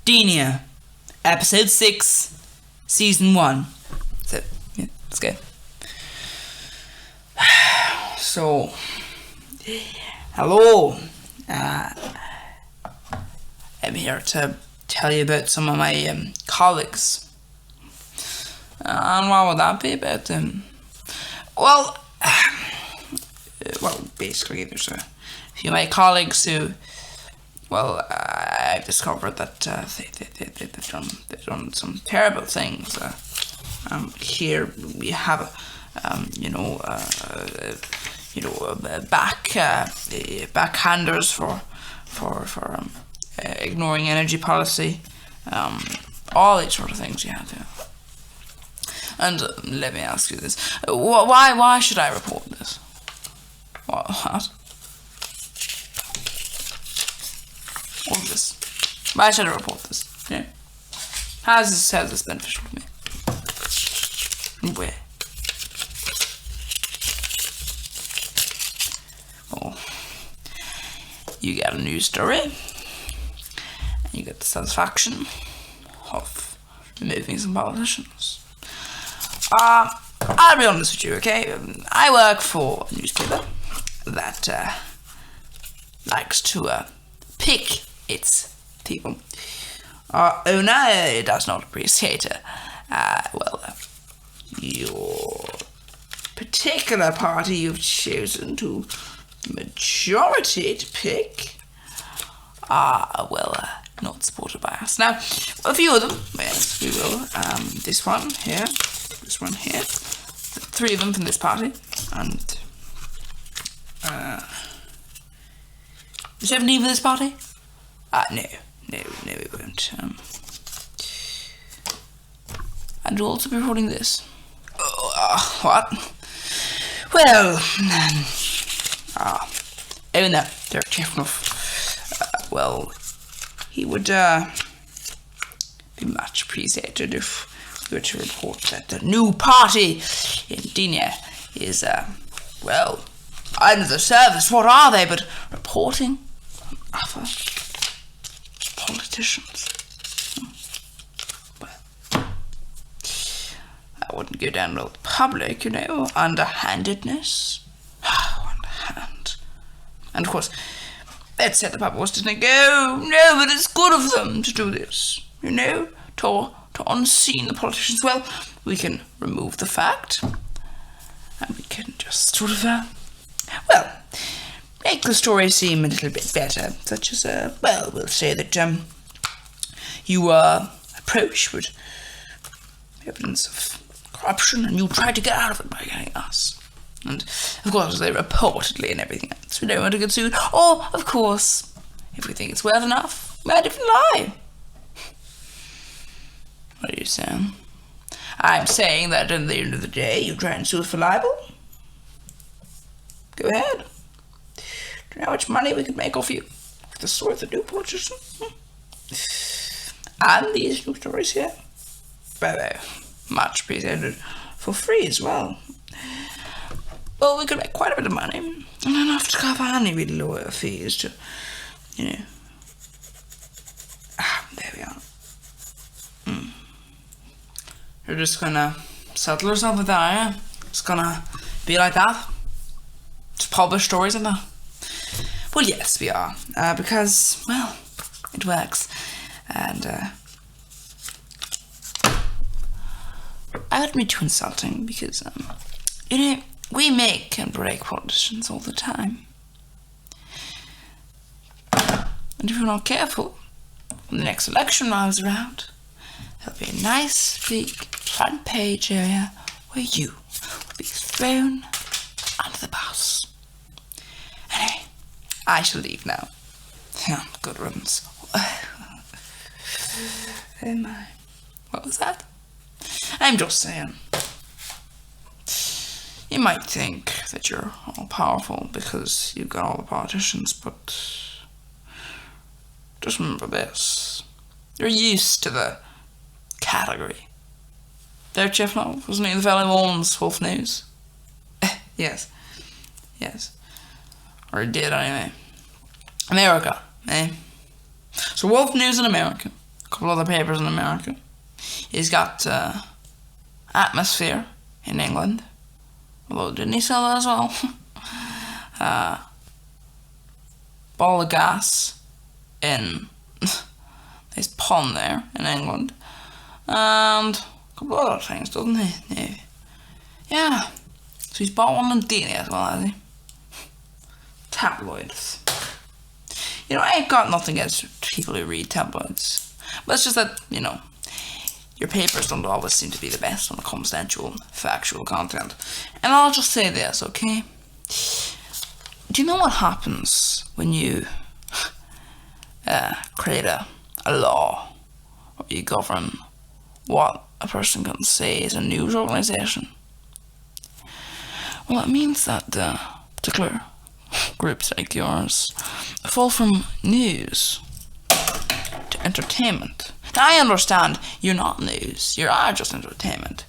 Denea, Episode 6, Season 1. So, yeah, let's go. So, hello. I'm here to tell you about some of my colleagues. And what would that be about them? Well, basically there's a few of my colleagues who, I've discovered that they've done some terrible things. Here we have, backhanders for ignoring energy policy, all these sort of things you have here. And let me ask you this: why should I report this? What? All this? Why should I report this? Yeah. How's this beneficial to me? Where? Well, you get a news story, and you get the satisfaction of removing some politicians. I'll be honest with you, okay? I work for a newspaper that likes to pick its people. Our owner does not appreciate your particular party you've chosen to majority to pick not supported by us. Now, a few of them, yes, we will. This one here, three of them from this party, and 17 for this party? No, we won't. And we'll also be reporting this. What? Well, oh no, they're careful. He would be much appreciated if we were to report that the new party in Denea is, under the service. What are they but reporting on other politicians? Well, I wouldn't go down with the public, underhandedness. Underhand. And of course, let's say the public was to think, no, but it's good of them to do this, to unseen the politicians. Well, we can remove the fact, and we can just sort of, make the story seem a little bit better, such as, we'll say that, you were approached with evidence of corruption, and you tried to get out of it by getting us. And, of course, they reportedly and everything else. We don't want to get sued. Or, of course, if we think it's worth enough, we're a different lie. What are you saying? I'm saying that at the end of the day, you try and sue us for libel. Go ahead. Do you know how much money we could make off you? With the story of the new politician? And these new stories here? They're much appreciated for free as well. Well, we could make quite a bit of money, and enough to cover any really lawyer fees to, there we are. You're just gonna settle yourself with that, are you? It's gonna be like that? Just publish stories and that? Well, yes, we are, because, it works, and, I wouldn't be too insulting, because, we make and break politicians all the time. And if we're not careful, when the next election rolls around, there'll be a nice big front page area where you will be thrown under the bus. Anyway, I shall leave now. Good riddance. Oh my. What was that? I'm just saying. You might think that you're all powerful because you've got all the politicians, but just remember this. You're used to the category. There, Chifnall, wasn't he the fellow who owns Wolf News? Yes. Or he did anyway. America, eh? So Wolf News in America couple other papers in America. He's got Atmosphere in England. Although, didn't he sell that as well? Ball of Gas in his pond there in England. And a couple of other things, doesn't he? Yeah. So he's bought one in Denea as well, has he? Tabloids. You know, I ain't got nothing against people who read tabloids. But it's just that, you know, your papers don't always seem to be the best when it comes to actual factual content. And I'll just say this, okay? Do you know what happens when you create a law, or you govern what a person can say as a news organisation? Well, it means that particular groups like yours fall from news to entertainment. Now, I understand you're not news, you are just entertainment.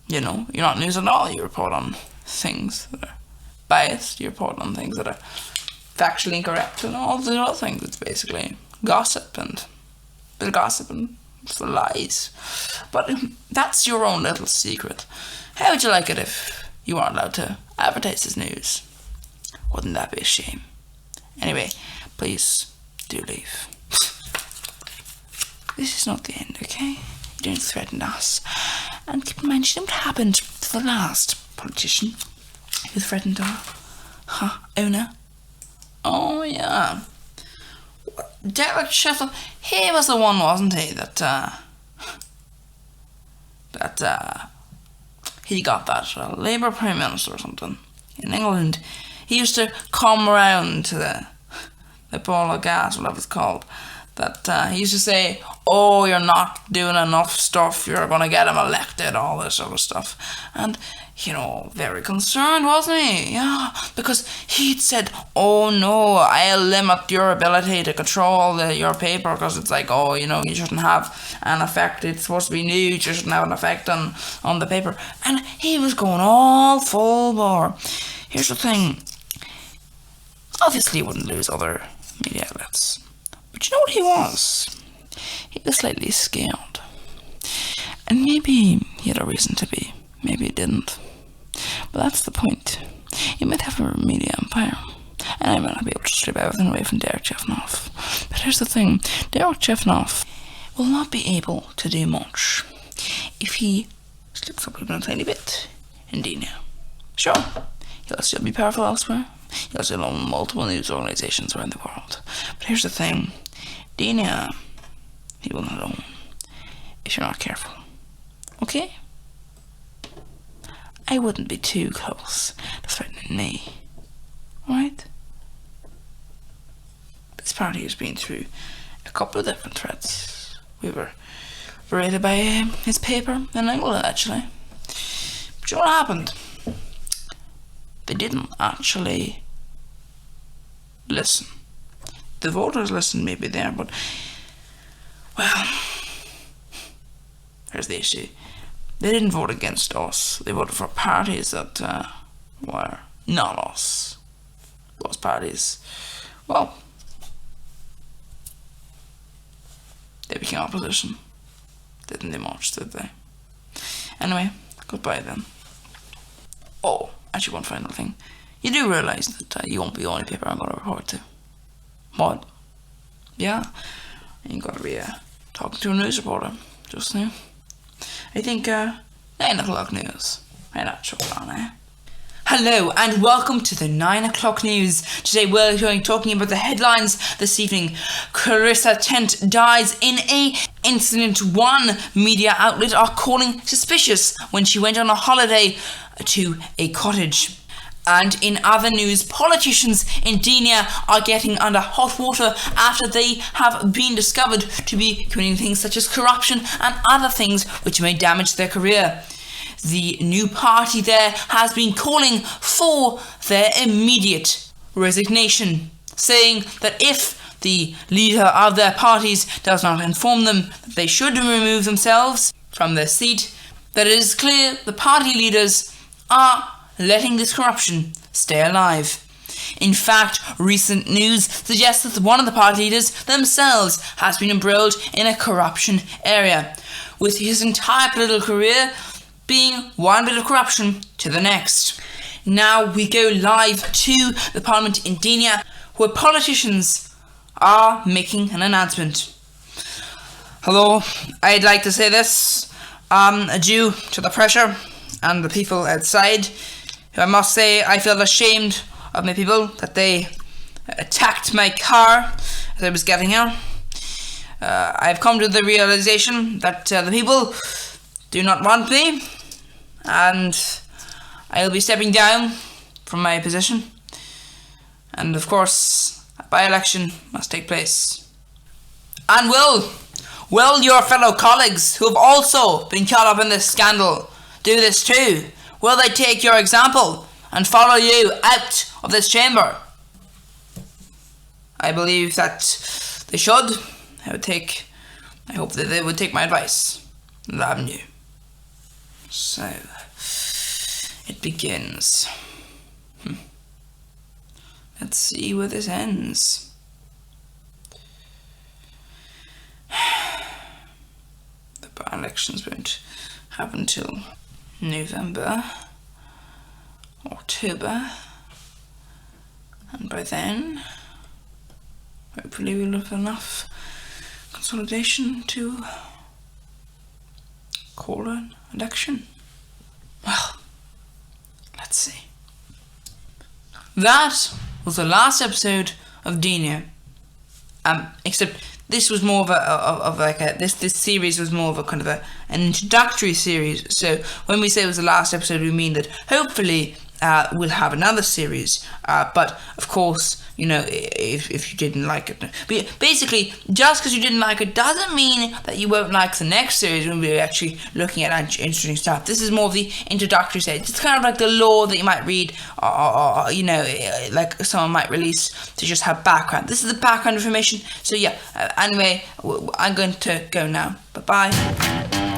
You know, you're not news at all. You report on things that are biased, you report on things that are factually incorrect, and all the other things. It's basically gossip and bit of gossip and for lies. But that's your own little secret. How would you like it if you weren't allowed to advertise as news? Wouldn't that be a shame? Anyway, please do leave. This is not the end, okay? You don't threaten us. And keep in mind, you know what happened to the last politician who threatened our owner? Oh, yeah. Derek Sheffield, he was the one, wasn't he, that he got that Labour Prime Minister or something in England. He used to come around to the ball of gas, whatever it's called, that he used to say, oh, you're not doing enough stuff, you're going to get him elected, all this sort of stuff. And, you know, very concerned, wasn't he? Yeah, because he'd said, oh no, I'll limit your ability to control your paper, because it's like, oh, you know, you shouldn't have an effect, it's supposed to be news, you shouldn't have an effect on the paper. And he was going all full bore. Here's the thing, obviously he wouldn't lose other media outlets. But you know what he was? He was slightly scared. And maybe he had a reason to be. Maybe he didn't. But that's the point. You might have a media empire, and I might not be able to strip everything away from Derek Chefnoff. But here's the thing. Derek Chefnoff will not be able to do much if he slips up even a tiny bit in Denea. Sure, he'll still be powerful elsewhere. He'll still own multiple news organisations around the world. But here's the thing. Denea, he will not own if you're not careful. Okay? I wouldn't be too close to threatening me. Alright? This party has been through a couple of different threats. We were raided by his paper in England, actually. But you know what happened? They didn't actually listen. The voters listened maybe there, but, well, here's the issue. They didn't vote against us. They voted for parties that were not us. Those parties, well, they became opposition. Didn't do much, did they? Anyway, goodbye then. Oh, actually one final thing. You do realise that you won't be the only paper I'm going to report to. What? Yeah, you got to be talking to a news reporter just now. I think 9 o'clock news. Right, that's your plan, eh? Hello and welcome to the 9 o'clock news. Today we're going talking about the headlines this evening. Carissa Tent dies in a incident one media outlet are calling suspicious when she went on a holiday to a cottage. And in other news, politicians in Denea are getting under hot water after they have been discovered to be committing things such as corruption and other things which may damage their career. The new party there has been calling for their immediate resignation, saying that if the leader of their parties does not inform them that they should remove themselves from their seat, that it is clear the party leaders are letting this corruption stay alive. In fact, recent news suggests that one of the party leaders themselves has been embroiled in a corruption area, with his entire political career being one bit of corruption to the next. Now we go live to the Parliament in Denea, where politicians are making an announcement. Hello, I'd like to say this, due to the pressure and the people outside, who I must say I feel ashamed of my people that they attacked my car as I was getting here. I've come to the realization that the people do not want me, and I'll be stepping down from my position. And of course, a by-election must take place. And will your fellow colleagues who have also been caught up in this scandal do this too? Will they take your example and follow you out of this chamber? I believe that they should. I hope that they would take my advice and avenue. So, it begins. Let's see where this ends. The by-elections won't happen till November, October, and by then, hopefully we'll have enough consolidation to call an election. Well, let's see. That was the last episode of Denea. Except this was more of this series was more of a kind of an introductory series. So when we say it was the last episode, we mean that hopefully we'll have another series. But of course, you know, if you didn't like it, but basically, just because you didn't like it doesn't mean that you won't like the next series when we're actually looking at interesting stuff. This is more of the introductory stage. It's kind of like the lore that you might read, or you know, like someone might release to just have background. This is the background information. So yeah. Anyway, I'm going to go now. Bye bye.